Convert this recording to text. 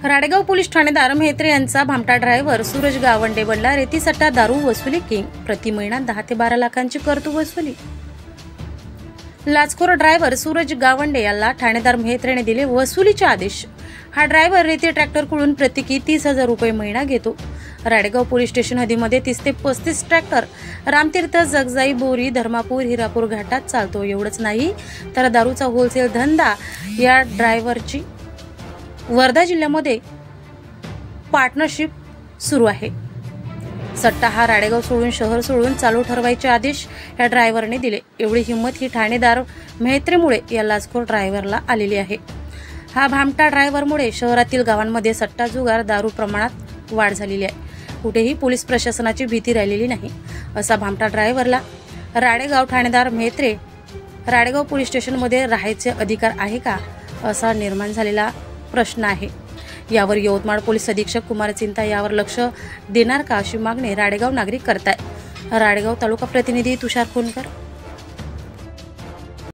Radegaon police ठाणेदार म्हेत्रे यांचा भामटा driver Suraj Gawande बनला रेतीसट्टा दारू वसुली किंग। प्रति महिना 10 ते 12 लाखांची करतो वसुली। लाचखोर ड्रायव्हर सूरज गावंडे याला ठाणेदार म्हेत्रेने दिले वसुलीचे आदेश। हा ड्रायव्हर रेती ट्रॅक्टरकडून प्रत्येकी 30,000 रुपये महिना घेतो। राडेगाव पोलीस स्टेशन हद्दीमध्ये 30 ते 35 ट्रॅक्टर रामतीर्थ, जगजाई, बोरी, धर्मापूर, हिरापूर घाटात चालतो। एवढंच नाही तर दारूचा होलसेल धंदा या ड्रायव्हरची वर्धा जिल्ह्यामध्ये पार्टनरशिप सुरू आहे। सट्टा हा राडेगाव सोडून शहर सोडून चालू ठरवायचे आदेश या ड्रायव्हरने दिले। एवढी हिंमत ही ठाणेदार म्हेत्रेमुळे या लाचखोर ड्रायव्हरला आलेली आहे। हा भामटा ड्रायव्हरमुळे शहरातील गावांमध्ये सट्टा जुगार दारू प्रमाणात वाढ झालेली आहे। कुठेही पोलीस प्रशासनाची भीती राहिलेली नाही। असा भामटा ड्रायव्हरला राडेगाव ठाणेदार म्हेत्रे राडेगाव पोलीस स्टेशनमध्ये राहायचे अधिकार आहे का, असा निर्माण झालेला प्रश्न आहे। यावर यवतमाळ पोलीस अधीक्षक कुमार चिंता यावर लक्ष देणार का, अशी मागणी राडेगाव नागरिक करतायत। राडेगाव तालुका प्रतिनिधी तुषार खोनकर।